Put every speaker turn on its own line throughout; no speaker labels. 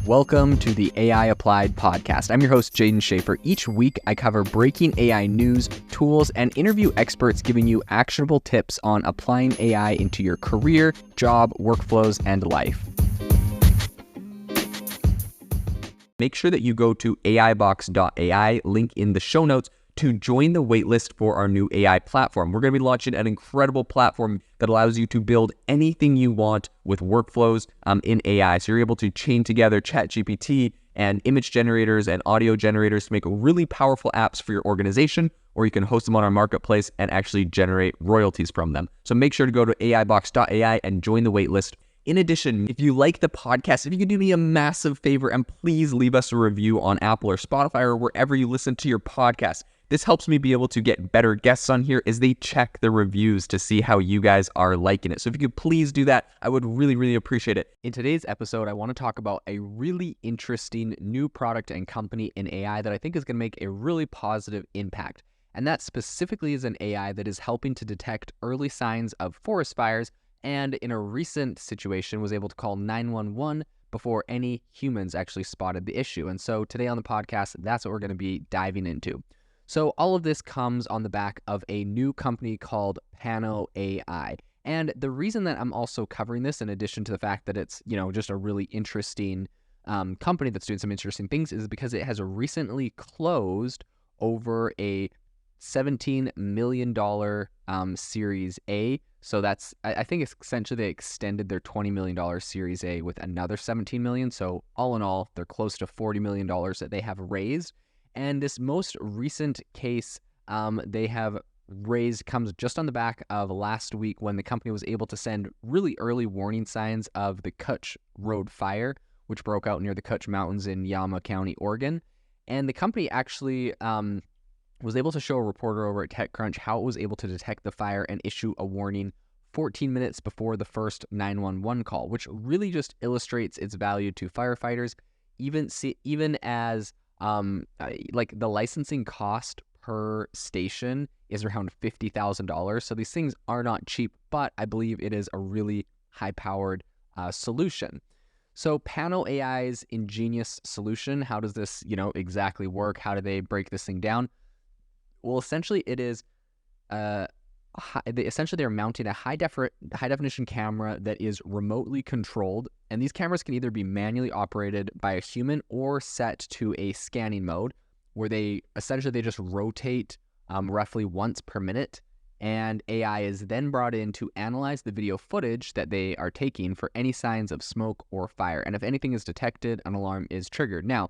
Welcome to the AI Applied podcast. I'm your host, Jaden Schaefer. Each week, I cover breaking AI news, tools, and interview experts giving you actionable tips on applying AI into your career, job, workflows, and life. Make sure that you go to aibox.ai, link in the show notes, to join the waitlist for our new AI platform. We're going to be launching an incredible platform that allows you to build anything you want with workflows in AI. So you're able to chain together ChatGPT and image generators and audio generators to make really powerful apps for your organization, or you can host them on our marketplace and actually generate royalties from them. So make sure to go to aibox.ai and join the waitlist. In addition, if you like the podcast, if you could do me a massive favor and please leave us a review on Apple or Spotify or wherever you listen to your podcast. This helps me be able to get better guests on here as they check the reviews to see how you guys are liking it. So if you could please do that, I would really appreciate it. In today's episode, I want to talk about a really interesting new product and company in AI that I think is going to make a really positive impact. And that specifically is an AI that is helping to detect early signs of forest fires, and in a recent situation was able to call 911 before any humans actually spotted the issue. And so today on the podcast, that's what we're going to be diving into. So all of this comes on the back of a new company called Pano AI. And the reason that I'm also covering this, in addition to the fact that it's, just a really interesting company that's doing some interesting things, is because it has recently closed over a $17 million Series A. So that's, I think it's essentially they extended their $20 million Series A with another $17 million. So all in all, they're close to $40 million that they have raised. And this most recent case they have raised comes just on the back of last week when the company was able to send really early warning signs of the Kutch Road fire, which broke out near the Kutch Mountains in Yama County, Oregon. And the company actually was able to show a reporter over at TechCrunch how it was able to detect the fire and issue a warning 14 minutes before the first 911 call, which really just illustrates its value to firefighters, even as like the licensing cost per station is around $50,000. So these things are not cheap, but I believe it is a really high-powered solution. So Pano AI's ingenious solution, how does this, exactly work? How do they break this thing down? Well, essentially it is, they're mounting a high definition camera that is remotely controlled, and these cameras can either be manually operated by a human or set to a scanning mode, where they just rotate roughly once per minute, and AI is then brought in to analyze the video footage that they are taking for any signs of smoke or fire, and if anything is detected, an alarm is triggered. Now,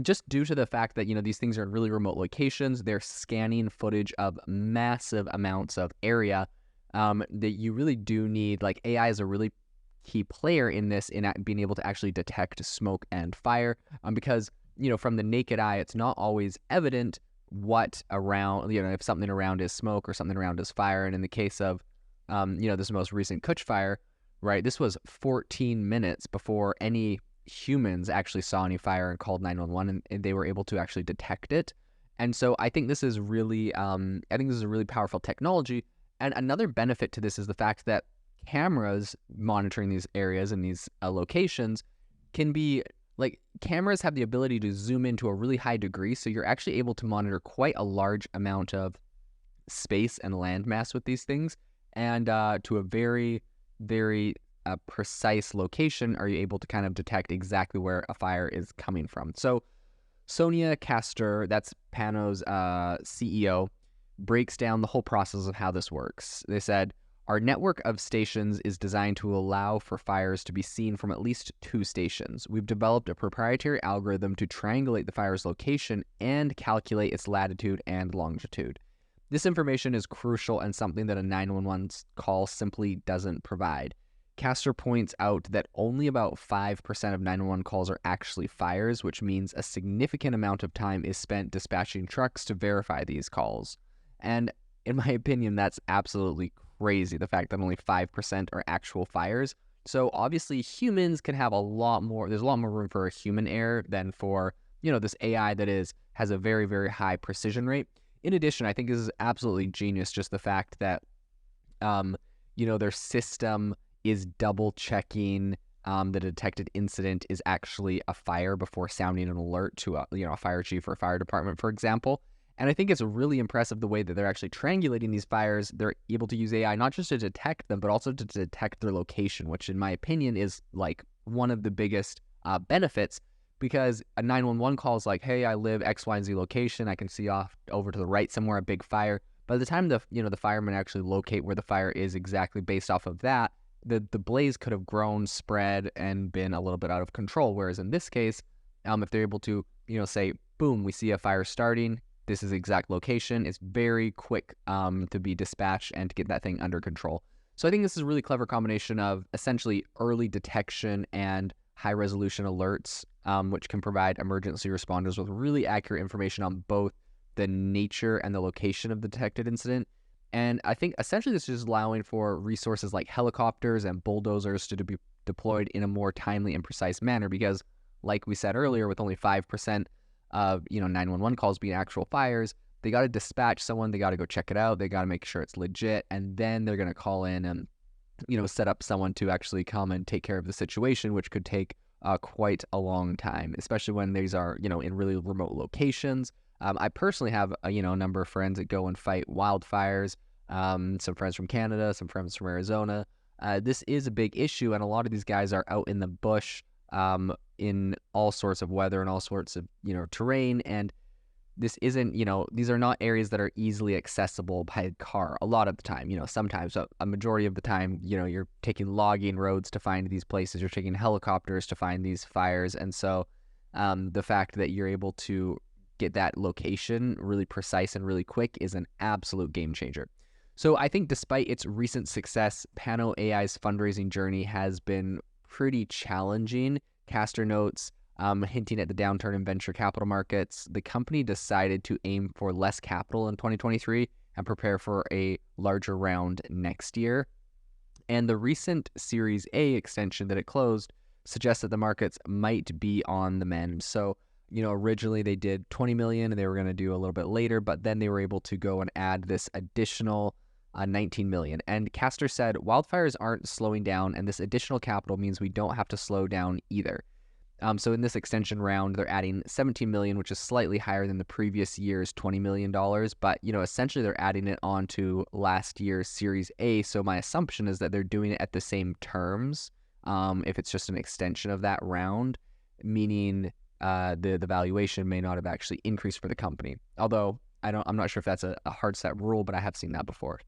just due to the fact that, these things are in really remote locations, they're scanning footage of massive amounts of area that you really do need. Like, AI is a really key player in this, in being able to actually detect smoke and fire, because, from the naked eye, it's not always evident what around, if something around is smoke or something around is fire. And in the case of, this most recent Kutch fire, right, this was 14 minutes before any humans actually saw any fire and called 911, and they were able to actually detect it. And so I think this is really, a really powerful technology. And another benefit to this is the fact that cameras monitoring these areas and these locations can be, like, cameras have the ability to zoom into a really high degree. So you're actually able to monitor quite a large amount of space and landmass with these things. And to a very, very precise location are you able to kind of detect exactly where a fire is coming from. So Sonia Castor, that's Pano's CEO, breaks down the whole process of how this works. They said, our network of stations is designed to allow for fires to be seen from at least 2 stations. We've developed a proprietary algorithm to triangulate the fire's location and calculate its latitude and longitude. This information is crucial and something that a 911 call simply doesn't provide. Castor points out that only about 5% of 911 calls are actually fires, which means a significant amount of time is spent dispatching trucks to verify these calls. And in my opinion, that's absolutely crazy, the fact that only 5% are actual fires. So obviously humans can have there's a lot more room for a human error than for, this AI that has a very, very high precision rate. In addition, I think this is absolutely genius, just the fact that, their system is double checking the detected incident is actually a fire before sounding an alert to a fire chief or a fire department, for example. And I think it's really impressive the way that they're actually triangulating these fires. They're able to use AI not just to detect them, but also to detect their location, which in my opinion is like one of the biggest benefits, because a 911 call is like, hey, I live X, Y, and Z location. I can see off over to the right somewhere a big fire. By the time the firemen actually locate where the fire is exactly based off of that, the blaze could have grown, spread, and been a little bit out of control. Whereas in this case, if they're able to, say, boom, we see a fire starting, this is the exact location, it's very quick to be dispatched and to get that thing under control. So I think this is a really clever combination of essentially early detection and high-resolution alerts, which can provide emergency responders with really accurate information on both the nature and the location of the detected incident. And I think essentially this is allowing for resources like helicopters and bulldozers to be deployed in a more timely and precise manner, because like we said earlier, with only 5% of 911 calls being actual fires, they got to dispatch someone, they got to go check it out, they got to make sure it's legit, and then they're going to call in and set up someone to actually come and take care of the situation, which could take quite a long time, especially when these are in really remote locations. I personally have a number of friends that go and fight wildfires. Some friends from Canada, some friends from Arizona. This is a big issue, and a lot of these guys are out in the bush, in all sorts of weather and all sorts of terrain, and this isn't these are not areas that are easily accessible by car a lot of the time. Sometimes a majority of the time you're taking logging roads to find these places, you're taking helicopters to find these fires, and so the fact that you're able to get that location really precise and really quick is an absolute game changer. So I think despite its recent success, Pano AI's fundraising journey has been pretty challenging. Castor notes, hinting at the downturn in venture capital markets, the company decided to aim for less capital in 2023 and prepare for a larger round next year. And the recent Series A extension that it closed suggests that the markets might be on the mend. So, originally they did 20 million and they were going to do a little bit later, but then they were able to go and add this additional 19 million. And Castor said, wildfires aren't slowing down, and this additional capital means we don't have to slow down either. So in this extension round, they're adding 17 million, which is slightly higher than the previous year's $20 million. But, essentially they're adding it onto last year's Series A. So my assumption is that they're doing it at the same terms, if it's just an extension of that round, meaning the valuation may not have actually increased for the company. Although I'm not sure if that's a hard set rule, but I have seen that before.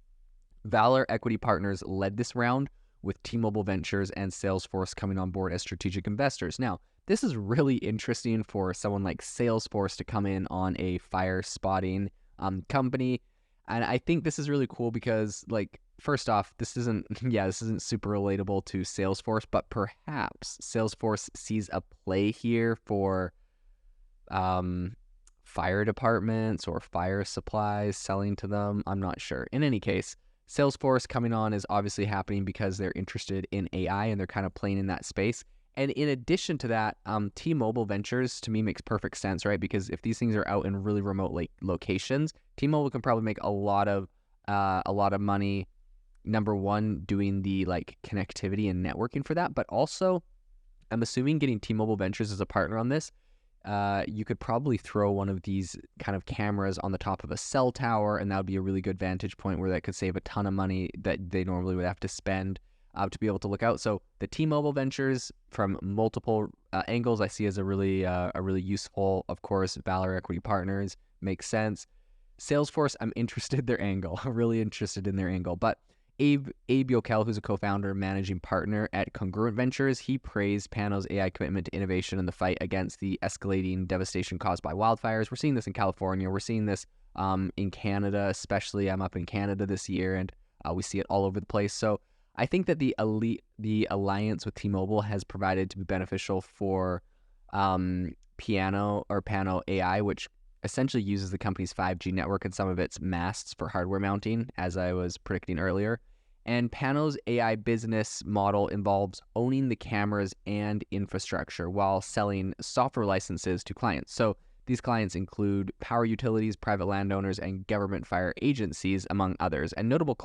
Valor Equity Partners led this round, with T-Mobile Ventures and Salesforce coming on board as strategic investors. Now, this is really interesting for someone like Salesforce to come in on a fire spotting company. And I think this is really cool because, first off, this isn't super relatable to Salesforce, but perhaps Salesforce sees a play here for fire departments or fire supplies, selling to them. I'm not sure. In any case, Salesforce coming on is obviously happening because they're interested in AI and they're kind of playing in that space. And in addition to that, T-Mobile Ventures to me makes perfect sense, right? Because if these things are out in really remote locations, T-Mobile can probably make a lot of money. Number one, doing the connectivity and networking for that, but also, I'm assuming getting T-Mobile Ventures as a partner on this, you could probably throw one of these kind of cameras on the top of a cell tower, and that would be a really good vantage point where that could save a ton of money that they normally would have to spend to be able to look out. So the T-Mobile Ventures, from multiple angles, I see as a really useful. Of course, Valor Equity Partners makes sense. Salesforce, I'm interested their angle, really interested in their angle. But Abe Yokel, who's a co-founder and managing partner at Congruent Ventures, he praised Pano's AI commitment to innovation in the fight against the escalating devastation caused by wildfires. We're seeing this in California. We're seeing this in Canada, especially. I'm up in Canada this year, and we see it all over the place. So I think that the alliance with T-Mobile has provided to be beneficial for Pano AI, which essentially uses the company's 5G network and some of its masts for hardware mounting, as I was predicting earlier. And Pano's AI business model involves owning the cameras and infrastructure while selling software licenses to clients. So these clients include power utilities, private landowners, and government fire agencies, among others. And notable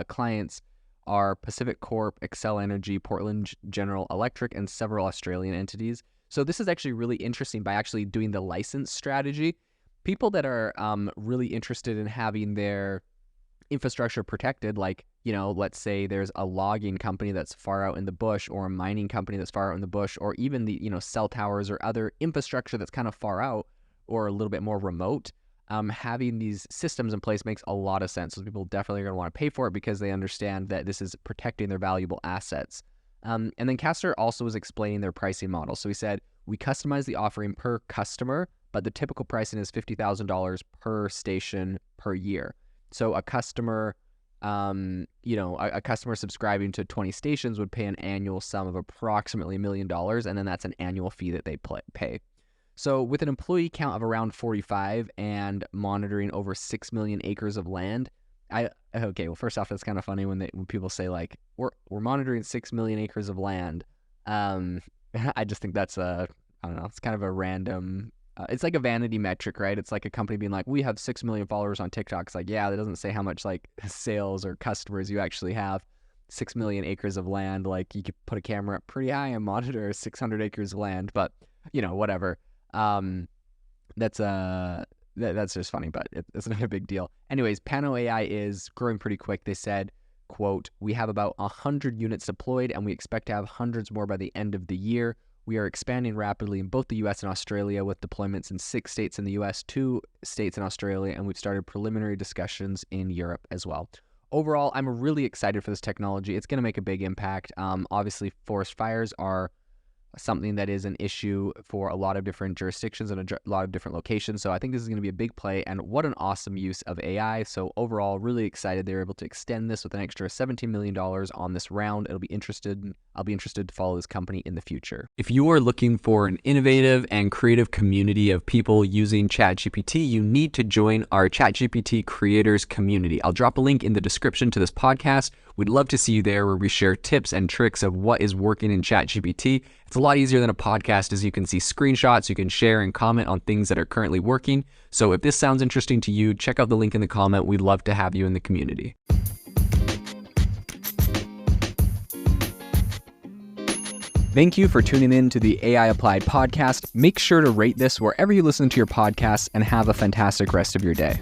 clients are Pacific Corp, Excel Energy, Portland General Electric, and several Australian entities. So this is actually really interesting by actually doing the license strategy. People that are really interested in having their infrastructure protected, like, let's say there's a logging company that's far out in the bush, or a mining company that's far out in the bush, or even the, cell towers or other infrastructure that's kind of far out or a little bit more remote. Having these systems in place makes a lot of sense. So people definitely are going to want to pay for it because they understand that this is protecting their valuable assets. And then Castor also was explaining their pricing model. So he said, we customize the offering per customer, but the typical pricing is $50,000 per station per year. So a customer, a customer subscribing to 20 stations would pay an annual sum of approximately $1 million, and then that's an annual fee that they pay. So with an employee count of around 45 and monitoring over 6 million acres of land, first off, that's kind of funny when people say like, we're monitoring 6 million acres of land. I just think that's I don't know, it's kind of a random, it's like a vanity metric, right? It's like a company being like, we have 6 million followers on TikTok. It's like, yeah, that doesn't say how much like sales or customers you actually have. 6 million acres of land, like you could put a camera up pretty high and monitor 600 acres of land, but whatever. That's just funny, but it's not a big deal. Anyways, Pano AI is growing pretty quick. They said, quote, we have about 100 units deployed and we expect to have hundreds more by the end of the year. We are expanding rapidly in both the US and Australia with deployments in 6 states in the US, 2 states in Australia, and we've started preliminary discussions in Europe as well. Overall, I'm really excited for this technology. It's going to make a big impact. Obviously, forest fires are something that is an issue for a lot of different jurisdictions and a lot of different locations. So I think this is going to be a big play, and what an awesome use of AI. So overall, really excited they were able to extend this with an extra $17 million on this round. I'll be interested to follow this company in the future. If you are looking for an innovative and creative community of people using ChatGPT, you need to join our ChatGPT creators community. I'll drop a link in the description to this podcast. We'd love to see you there, where we share tips and tricks of what is working in ChatGPT. It's a lot easier than a podcast, as you can see screenshots, you can share and comment on things that are currently working. So if this sounds interesting to you, check out the link in the comment. We'd love to have you in the community. Thank you for tuning in to the AI Applied podcast. Make sure to rate this wherever you listen to your podcasts, and have a fantastic rest of your day.